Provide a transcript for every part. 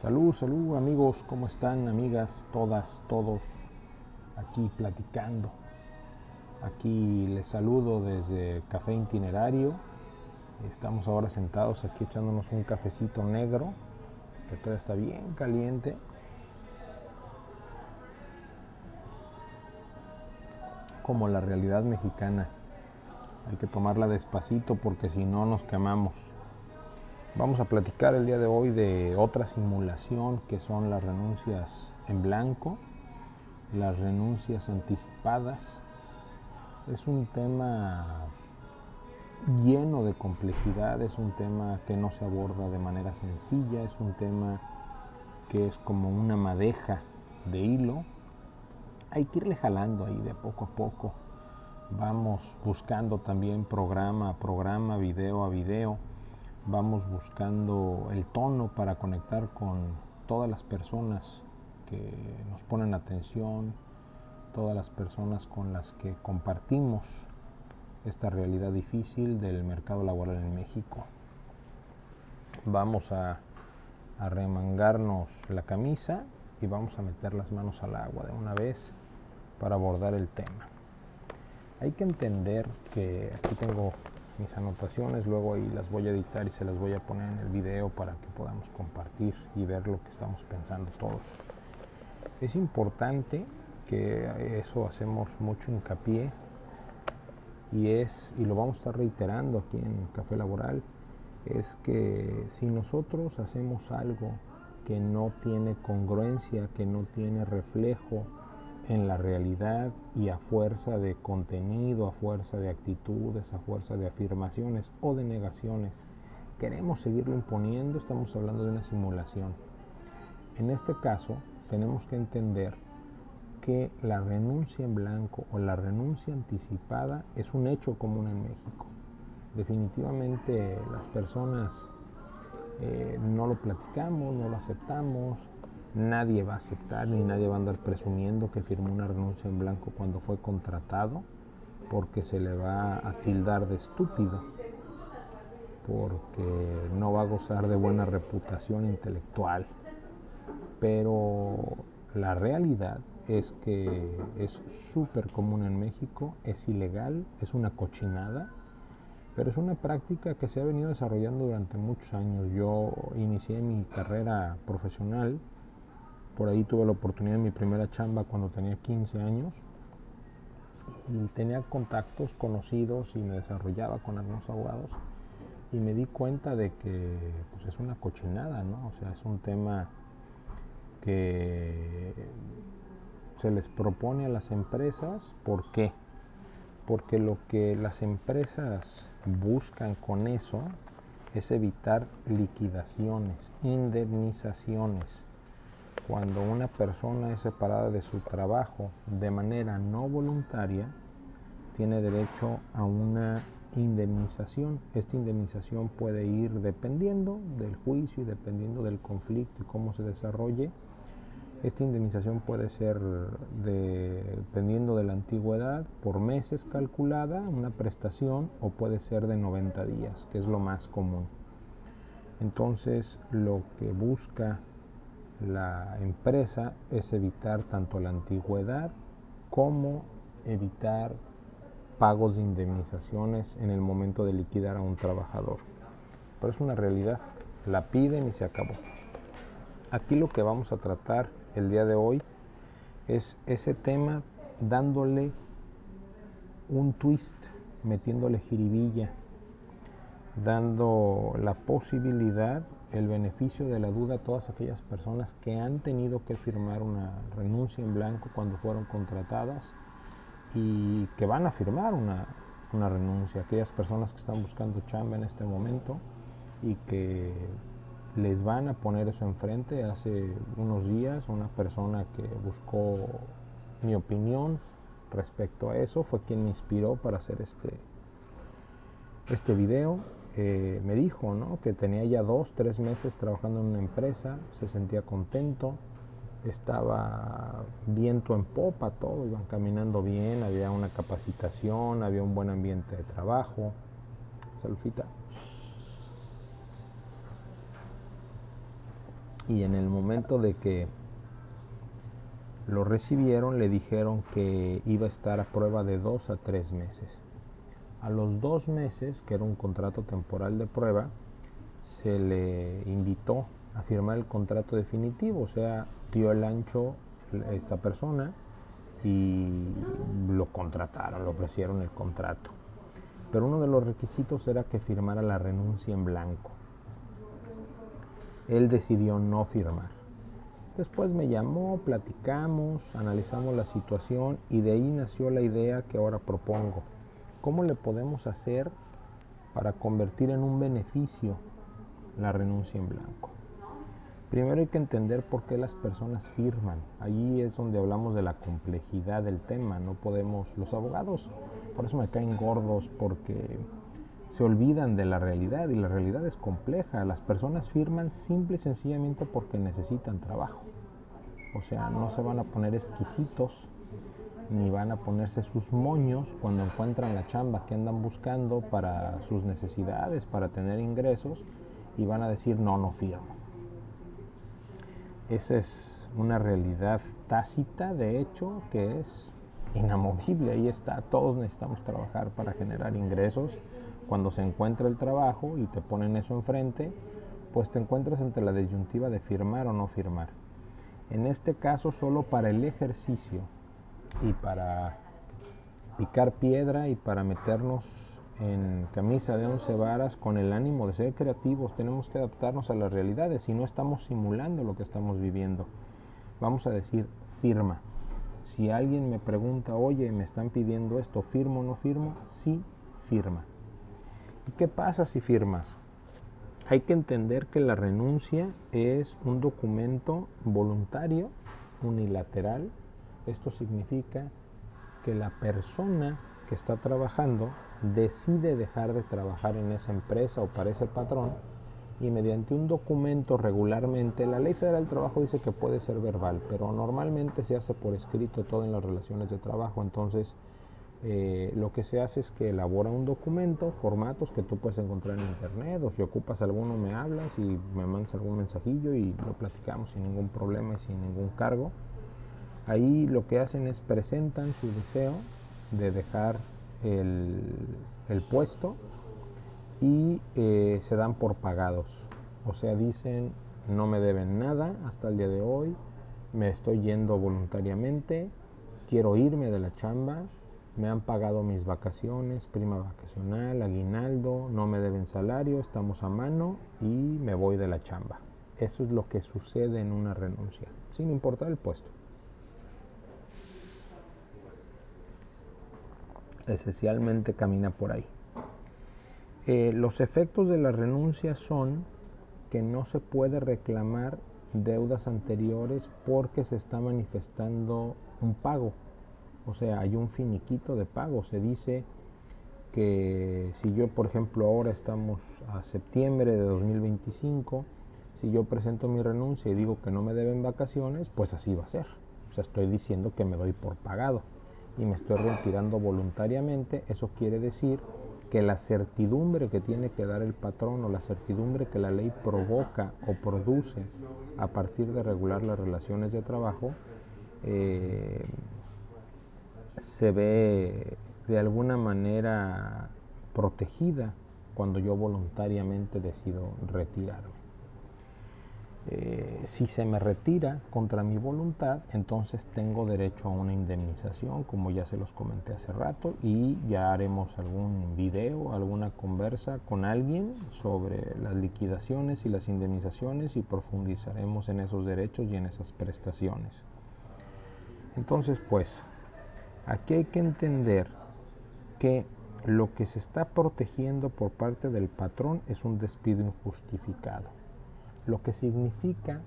Salud, salud amigos, ¿cómo están? Amigas, todas, todos, aquí platicando. Aquí les saludo desde Café Itinerario. Estamos ahora sentados aquí echándonos un cafecito negro, que todavía está bien caliente. Como la realidad mexicana. Hay que tomarla despacito porque si no nos quemamos. Vamos a platicar el día de hoy de otra simulación que son las renuncias en blanco, las renuncias anticipadas. Es un tema lleno de complejidad, es un tema que no se aborda de manera sencilla, es un tema que es como una madeja de hilo. Hay que irle jalando ahí de poco a poco. Vamos buscando también programa a programa, video a video. Vamos buscando el tono para conectar con todas las personas que nos ponen atención, todas las personas con las que compartimos esta realidad difícil del mercado laboral en México. Vamos a remangarnos la camisa y vamos a meter las manos al agua de una vez para abordar el tema. Hay que entender que aquí tengo mis anotaciones, luego ahí las voy a editar y se las voy a poner en el video para que podamos compartir y ver lo que estamos pensando todos. Es importante que eso hacemos mucho hincapié y lo vamos a estar reiterando aquí en Café Laboral, es que si nosotros hacemos algo que no tiene congruencia, que no tiene reflejo en la realidad y a fuerza de contenido, a fuerza de actitudes, a fuerza de afirmaciones o de negaciones, queremos seguirlo imponiendo, estamos hablando de una simulación. En este caso, tenemos que entender que la renuncia en blanco o la renuncia anticipada es un hecho común en México. Definitivamente las personas no lo platicamos, no lo aceptamos, nadie va a aceptar ni nadie va a andar presumiendo que firmó una renuncia en blanco cuando fue contratado, porque se le va a tildar de estúpido, porque no va a gozar de buena reputación intelectual. Pero la realidad es que es súper común en México, es ilegal, es una cochinada, pero es una práctica que se ha venido desarrollando durante muchos años. Yo inicié mi carrera profesional, por ahí tuve la oportunidad de mi primera chamba cuando tenía 15 años y tenía contactos conocidos y me desarrollaba con algunos abogados y me di cuenta de que pues, es una cochinada, ¿no? O sea, es un tema que se les propone a las empresas. ¿Por qué? Porque lo que las empresas buscan con eso es evitar liquidaciones, indemnizaciones. Cuando una persona es separada de su trabajo de manera no voluntaria, tiene derecho a una indemnización. Esta indemnización puede ir dependiendo del juicio y dependiendo del conflicto y cómo se desarrolle. Esta indemnización puede ser dependiendo de la antigüedad, por meses calculada, una prestación, o puede ser de 90 días, que es lo más común. Entonces, lo que busca la empresa es evitar tanto la antigüedad como evitar pagos de indemnizaciones en el momento de liquidar a un trabajador. Pero es una realidad, la piden y se acabó. Aquí lo que vamos a tratar el día de hoy es ese tema dándole un twist, metiéndole jiribilla, dando la posibilidad, el beneficio de la duda a todas aquellas personas que han tenido que firmar una renuncia en blanco cuando fueron contratadas y que van a firmar una renuncia, aquellas personas que están buscando chamba en este momento y que les van a poner eso enfrente. Hace unos días una persona que buscó mi opinión respecto a eso fue quien me inspiró para hacer este video. Me dijo, ¿no?, que tenía ya 2-3 meses trabajando en una empresa, se sentía contento, estaba viento en popa, todo iban caminando bien, había una capacitación, había un buen ambiente de trabajo. Saludcita. y en el momento de que lo recibieron le dijeron que iba a estar a prueba de 2 a 3 meses. A los 2 meses, que era un contrato temporal de prueba, se le invitó a firmar el contrato definitivo, o sea, dio el ancho esta persona y lo contrataron, le ofrecieron el contrato. Pero uno de los requisitos era que firmara la renuncia en blanco. Él decidió no firmar. Después me llamó, platicamos, analizamos la situación y de ahí nació la idea que ahora propongo. ¿Cómo le podemos hacer para convertir en un beneficio la renuncia en blanco? Primero hay que entender por qué las personas firman. Allí es donde hablamos de la complejidad del tema. No podemos, los abogados, por eso me caen gordos, porque se olvidan de la realidad y la realidad es compleja. Las personas firman simple y sencillamente porque necesitan trabajo. O sea, no se van a poner exquisitos ni van a ponerse sus moños cuando encuentran la chamba que andan buscando para sus necesidades, para tener ingresos, y van a decir no, no firmo. Esa es una realidad tácita, de hecho, que es inamovible. Ahí está, todos necesitamos trabajar para generar ingresos. Cuando se encuentra el trabajo y te ponen eso enfrente, pues te encuentras entre la disyuntiva de firmar o no firmar. En este caso, solo para el ejercicio y para picar piedra y para meternos en camisa de 11 varas con el ánimo de ser creativos, tenemos que adaptarnos a las realidades y no estamos simulando lo que estamos viviendo. Vamos a decir firma. Si alguien me pregunta, oye, me están pidiendo esto, ¿firmo o no firmo? Sí, firma. ¿Y qué pasa si firmas? Hay que entender que la renuncia es un documento voluntario, unilateral. Esto significa que la persona que está trabajando decide dejar de trabajar en esa empresa o para ese patrón, y mediante un documento regularmente, la Ley Federal del Trabajo dice que puede ser verbal, pero normalmente se hace por escrito todo en las relaciones de trabajo. Entonces lo que se hace es que elabora un documento, formatos que tú puedes encontrar en internet, o si ocupas alguno me hablas y me mandas algún mensajillo y lo platicamos sin ningún problema y sin ningún cargo. Ahí lo que hacen es presentan su deseo de dejar el puesto y se dan por pagados. O sea, dicen no me deben nada hasta el día de hoy, me estoy yendo voluntariamente, quiero irme de la chamba, me han pagado mis vacaciones, prima vacacional, aguinaldo, no me deben salario, estamos a mano y me voy de la chamba. Eso es lo que sucede en una renuncia, sin importar el puesto. Esencialmente camina por ahí. Los efectos de la renuncia son que no se puede reclamar deudas anteriores porque se está manifestando un pago. O sea, hay un finiquito de pago. Se dice que si yo, por ejemplo, ahora estamos a septiembre de 2025, si yo presento mi renuncia y digo que no me deben vacaciones, pues así va a ser. O sea, estoy diciendo que me doy por pagado y me estoy retirando voluntariamente. Eso quiere decir que la certidumbre que tiene que dar el patrón o la certidumbre que la ley provoca o produce a partir de regular las relaciones de trabajo se ve de alguna manera protegida cuando yo voluntariamente decido retirarme. Si se me retira contra mi voluntad, entonces tengo derecho a una indemnización, como ya se los comenté hace rato, y ya haremos algún video, alguna conversa con alguien sobre las liquidaciones y las indemnizaciones y profundizaremos en esos derechos y en esas prestaciones. Entonces, pues, aquí hay que entender que lo que se está protegiendo por parte del patrón es un despido injustificado, lo que significa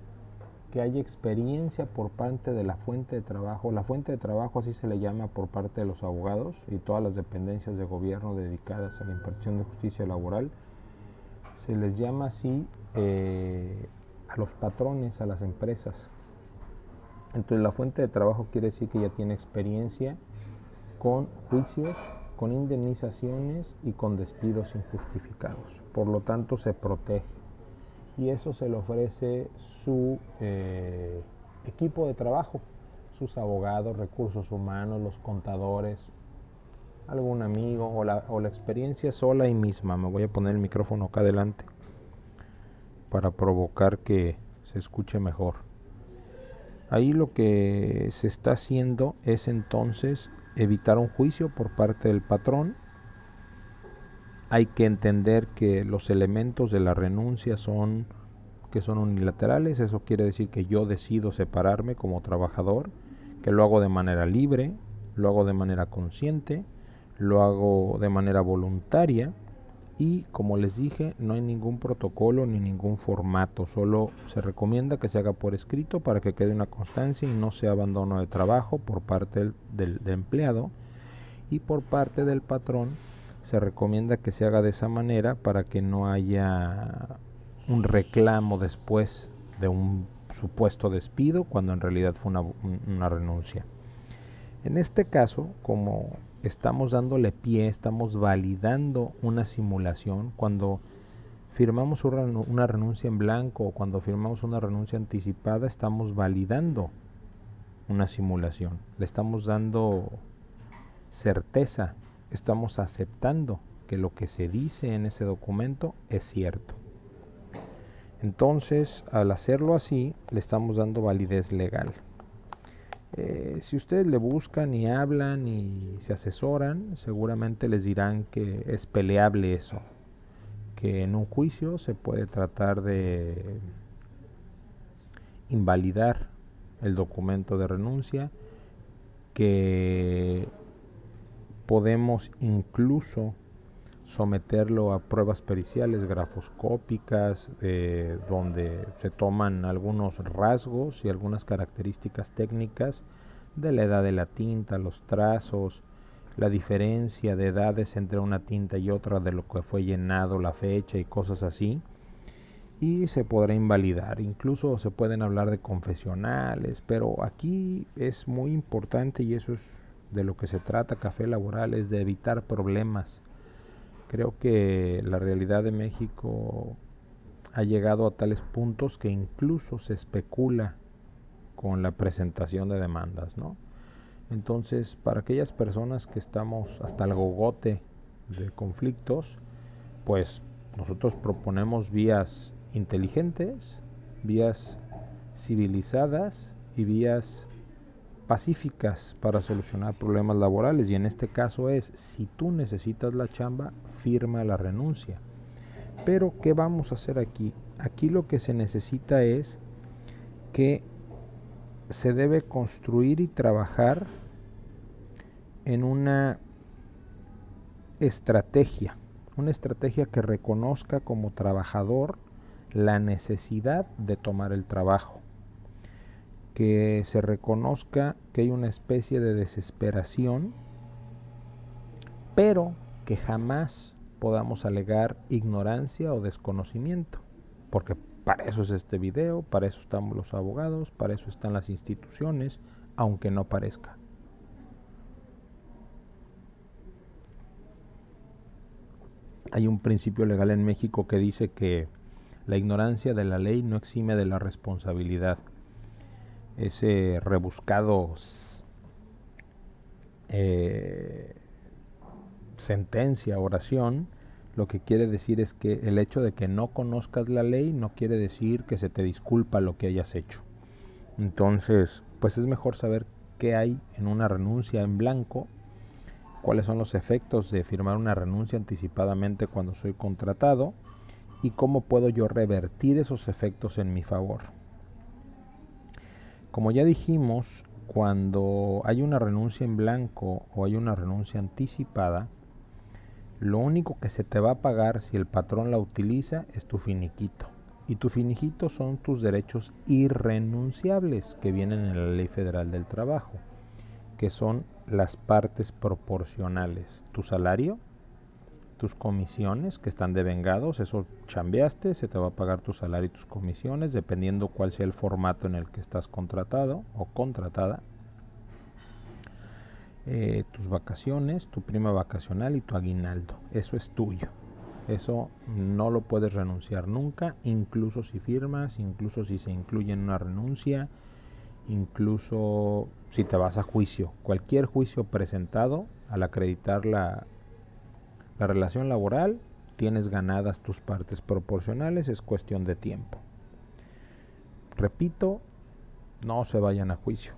que hay experiencia por parte de la fuente de trabajo. La fuente de trabajo así se le llama por parte de los abogados y todas las dependencias de gobierno dedicadas a la impartición de justicia laboral. Se les llama así a los patrones, a las empresas. Entonces la fuente de trabajo quiere decir que ya tiene experiencia con juicios, con indemnizaciones y con despidos injustificados. Por lo tanto se protege. y eso se le ofrece su equipo de trabajo, sus abogados, recursos humanos, los contadores, algún amigo o la experiencia sola y misma. Me voy a poner el micrófono acá adelante para provocar que se escuche mejor. Ahí lo que se está haciendo es entonces evitar un juicio por parte del patrón. Hay que entender que los elementos de la renuncia son unilaterales. Eso quiere decir que yo decido separarme como trabajador, que lo hago de manera libre, lo hago de manera consciente, lo hago de manera voluntaria y, como les dije, no hay ningún protocolo ni ningún formato, solo se recomienda que se haga por escrito para que quede una constancia y no sea abandono de trabajo por parte del empleado, y por parte del patrón se recomienda que se haga de esa manera para que no haya un reclamo después de un supuesto despido cuando en realidad fue una renuncia. En este caso, como estamos dándole pie, estamos validando una simulación, cuando firmamos una renuncia en blanco o cuando firmamos una renuncia anticipada, estamos validando una simulación, le estamos dando certeza, estamos aceptando que lo que se dice en ese documento es cierto. Entonces, al hacerlo así, le estamos dando validez legal. Si ustedes le buscan y hablan y se asesoran, seguramente les dirán que es peleable eso, que en un juicio se puede tratar de invalidar el documento de renuncia, que podemos incluso someterlo a pruebas periciales grafoscópicas, donde se toman algunos rasgos y algunas características técnicas de la edad de la tinta, los trazos, la diferencia de edades entre una tinta y otra, de lo que fue llenado, la fecha y cosas así, y se podrá invalidar. Incluso se pueden hablar de confesionales, pero aquí es muy importante, y eso es de lo que se trata Café Laboral, es de evitar problemas. Creo que la realidad de México ha llegado a tales puntos que incluso se especula con la presentación de demandas, ¿no? Entonces, para aquellas personas que estamos hasta el gogote de conflictos, pues nosotros proponemos vías inteligentes, vías civilizadas y vías pacíficas para solucionar problemas laborales, y en este caso es: si tú necesitas la chamba, firma la renuncia. Pero ¿qué vamos a hacer aquí? Aquí lo que se necesita es que se debe construir y trabajar en una estrategia que reconozca como trabajador la necesidad de tomar el trabajo, que se reconozca que hay una especie de desesperación, pero que jamás podamos alegar ignorancia o desconocimiento, porque para eso es este video, para eso estamos los abogados, para eso están las instituciones, aunque no parezca. Hay un principio legal en México que dice que la ignorancia de la ley no exime de la responsabilidad. Ese rebuscado sentencia, oración, lo que quiere decir es que el hecho de que no conozcas la ley no quiere decir que se te disculpa lo que hayas hecho. Entonces, pues es mejor saber qué hay en una renuncia en blanco, cuáles son los efectos de firmar una renuncia anticipadamente cuando soy contratado y cómo puedo yo revertir esos efectos en mi favor. Como ya dijimos, cuando hay una renuncia en blanco o hay una renuncia anticipada, lo único que se te va a pagar si el patrón la utiliza es tu finiquito. Y tu finiquito son tus derechos irrenunciables que vienen en la Ley Federal del Trabajo, que son las partes proporcionales: tu salario, tus comisiones que están devengados, eso chambeaste, se te va a pagar tu salario y tus comisiones, dependiendo cuál sea el formato en el que estás contratado o contratada. Tus vacaciones, tu prima vacacional y tu aguinaldo, eso es tuyo. Eso no lo puedes renunciar nunca, incluso si firmas, incluso si se incluye en una renuncia, incluso si te vas a juicio. Cualquier juicio presentado, al acreditar la relación laboral, tienes ganadas tus partes proporcionales, es cuestión de tiempo. Repito, no se vayan a juicio.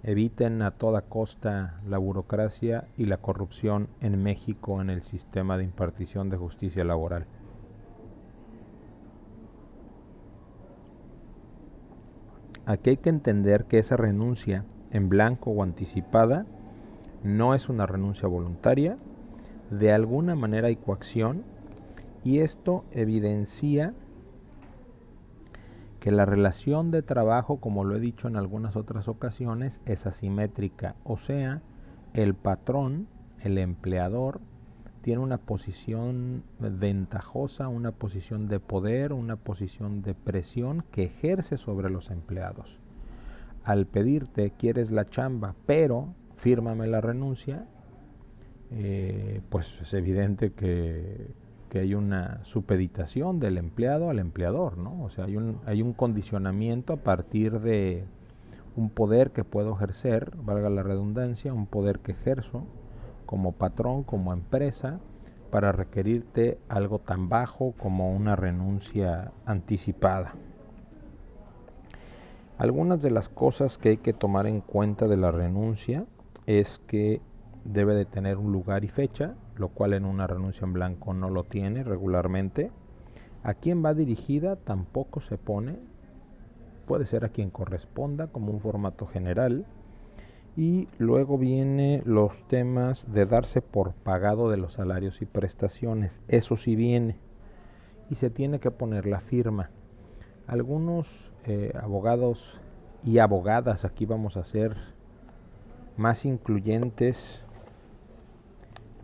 Eviten a toda costa la burocracia y la corrupción en México en el sistema de impartición de justicia laboral. Aquí hay que entender que esa renuncia en blanco o anticipada no es una renuncia voluntaria, de alguna manera hay coacción, y esto evidencia que la relación de trabajo, como lo he dicho en algunas otras ocasiones, es asimétrica, o sea, el patrón, el empleador, tiene una posición ventajosa, una posición de poder, una posición de presión que ejerce sobre los empleados. Al pedirte, quieres la chamba, pero fírmame la renuncia, pues es evidente que hay una supeditación del empleado al empleador, ¿no? O sea, hay un condicionamiento a partir de un poder que puedo ejercer, valga la redundancia, un poder que ejerzo como patrón, como empresa, para requerirte algo tan bajo como una renuncia anticipada. Algunas de las cosas que hay que tomar en cuenta de la renuncia es que debe de tener un lugar y fecha, lo cual en una renuncia en blanco no lo tiene regularmente. A quién va dirigida tampoco se pone, puede ser a quien corresponda como un formato general. Y luego viene los temas de darse por pagado de los salarios y prestaciones, eso sí viene, y se tiene que poner la firma. Algunos abogados y abogadas, aquí vamos a ser más incluyentes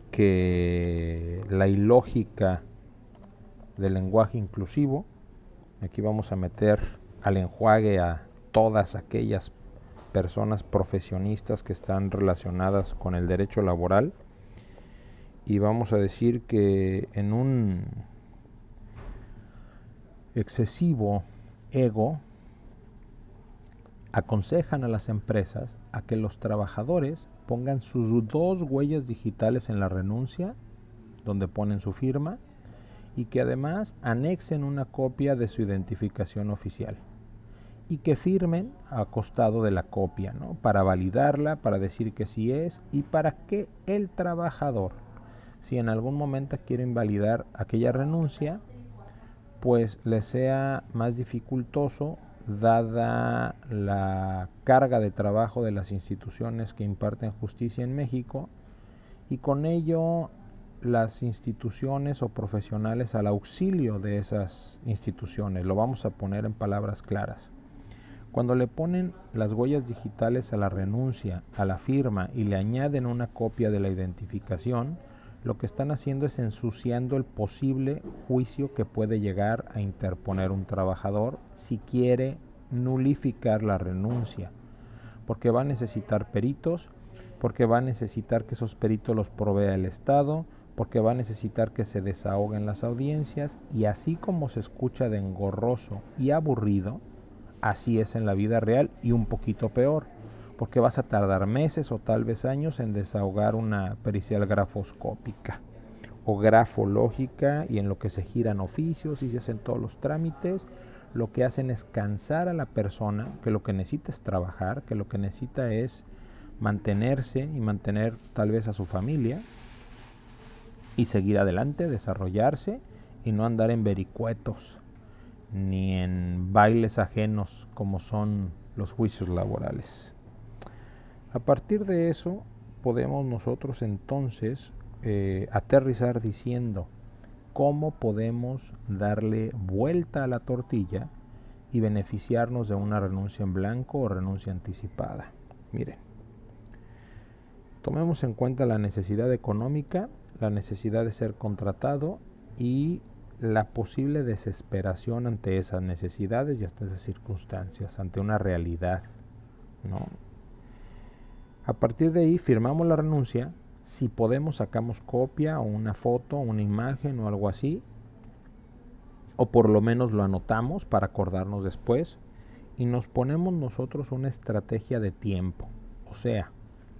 que la ilógica del lenguaje inclusivo. Aquí vamos a meter al enjuague a todas aquellas personas profesionistas que están relacionadas con el derecho laboral, y vamos a decir que en un excesivo ego aconsejan a las empresas a que los trabajadores pongan sus 2 huellas digitales en la renuncia, donde ponen su firma, y que además anexen una copia de su identificación oficial y que firmen a costado de la copia, ¿no? Para validarla, para decir que sí es, y para que el trabajador, si en algún momento quiere invalidar aquella renuncia, pues le sea más dificultoso dada la carga de trabajo de las instituciones que imparten justicia en México, y con ello las instituciones o profesionales al auxilio de esas instituciones. Lo vamos a poner en palabras claras. Cuando le ponen las huellas digitales a la renuncia, a la firma, y le añaden una copia de la identificación, lo que están haciendo es ensuciando el posible juicio que puede llegar a interponer un trabajador si quiere nulificar la renuncia, porque va a necesitar peritos, porque va a necesitar que esos peritos los provea el Estado, porque va a necesitar que se desahoguen las audiencias, y así como se escucha de engorroso y aburrido, así es en la vida real, y un poquito peor, porque vas a tardar meses o tal vez años en desahogar una pericial grafoscópica o grafológica, y en lo que se giran oficios y se hacen todos los trámites. Lo que hacen es cansar a la persona, que lo que necesita es trabajar, que lo que necesita es mantenerse y mantener tal vez a su familia y seguir adelante, desarrollarse, y no andar en vericuetos ni en bailes ajenos como son los juicios laborales. A partir de eso podemos nosotros entonces aterrizar diciendo cómo podemos darle vuelta a la tortilla y beneficiarnos de una renuncia en blanco o renuncia anticipada. Miren, tomemos en cuenta la necesidad económica, la necesidad de ser contratado y la posible desesperación ante esas necesidades y hasta esas circunstancias, ante una realidad, ¿no? A partir de ahí firmamos la renuncia Si podemos, sacamos copia o una foto, una imagen o algo así, o por lo menos lo anotamos para acordarnos después, y nos ponemos nosotros una estrategia de tiempo. O sea,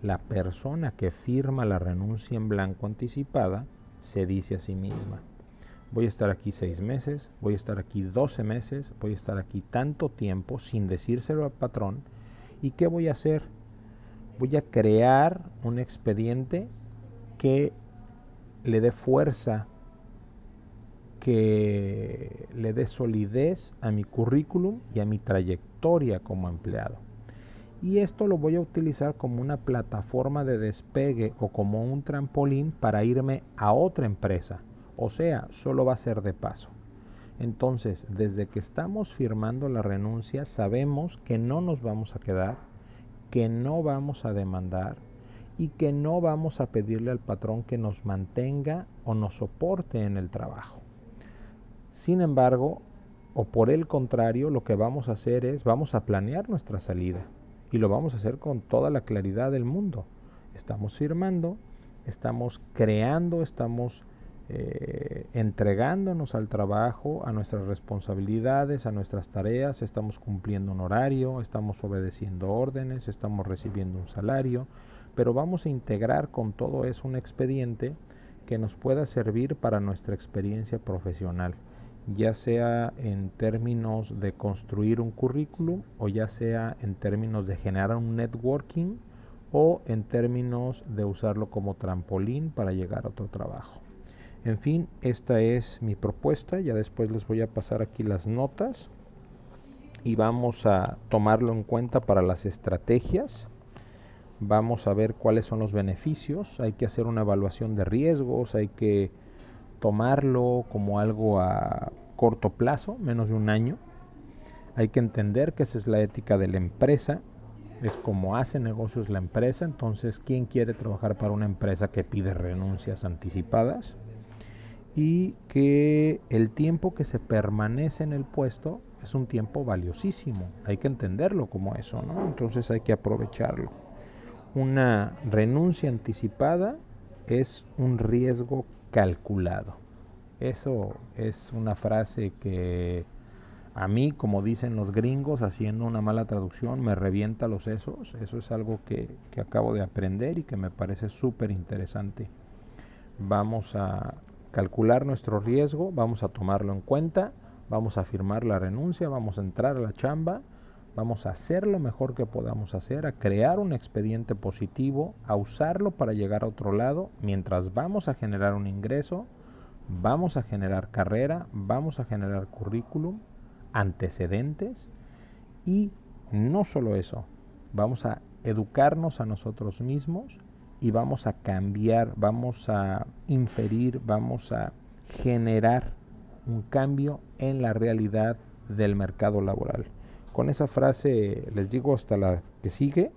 la persona que firma la renuncia en blanco anticipada se dice a sí misma: voy a estar aquí 6 meses, voy a estar aquí 12 meses, voy a estar aquí tanto tiempo, sin decírselo al patrón. ¿Y qué voy a hacer? Voy a crear un expediente que le dé fuerza, que le dé solidez a mi currículum y a mi trayectoria como empleado. Y esto lo voy a utilizar como una plataforma de despegue o como un trampolín para irme a otra empresa. O sea, solo va a ser de paso. Entonces, desde que estamos firmando la renuncia, sabemos que no nos vamos a quedar, que no vamos a demandar y que no vamos a pedirle al patrón que nos mantenga o nos soporte en el trabajo. Sin embargo, o por el contrario, lo que vamos a hacer es, vamos a planear nuestra salida y lo vamos a hacer con toda la claridad del mundo. Estamos firmando, estamos creando, estamos entregándonos al trabajo, a nuestras responsabilidades, a nuestras tareas, estamos cumpliendo un horario, estamos obedeciendo órdenes, estamos recibiendo un salario, pero vamos a integrar con todo eso un expediente que nos pueda servir para nuestra experiencia profesional, ya sea en términos de construir un currículum o ya sea en términos de generar un networking o en términos de usarlo como trampolín para llegar a otro trabajo. En fin, esta es mi propuesta. Ya después les voy a pasar aquí las notas y vamos a tomarlo en cuenta para las estrategias. Vamos a ver cuáles son los beneficios. Hay que hacer una evaluación de riesgos, hay que tomarlo como algo a corto plazo, menos de un año. Hay que entender que esa es la ética de la empresa, es como hace negocios la empresa. Entonces, ¿quién quiere trabajar para una empresa que pide renuncias anticipadas? Y que el tiempo que se permanece en el puesto es un tiempo valiosísimo, hay que entenderlo como eso, ¿no? Entonces hay que aprovecharlo. Una renuncia anticipada es un riesgo calculado. Eso es una frase que a mí, como dicen los gringos, haciendo una mala traducción, me revienta los sesos. Eso es algo que acabo de aprender y que me parece súper interesante. Vamos a calcular nuestro riesgo, vamos a tomarlo en cuenta, vamos a firmar la renuncia, vamos a entrar a la chamba, vamos a hacer lo mejor que podamos hacer, a crear un expediente positivo, a usarlo para llegar a otro lado, mientras vamos a generar un ingreso, vamos a generar carrera, vamos a generar currículum, antecedentes y no solo eso, vamos a educarnos a nosotros mismos y vamos a cambiar, vamos a inferir, vamos a generar un cambio en la realidad del mercado laboral. Con esa frase les digo hasta la que sigue,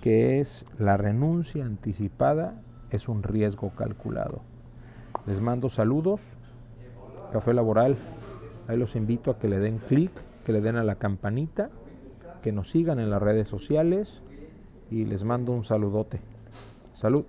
que es: la renuncia anticipada es un riesgo calculado. Les mando saludos, Café Laboral. Ahí los invito a que le den clic, que le den a la campanita, que nos sigan en las redes sociales y les mando un saludote. Salud.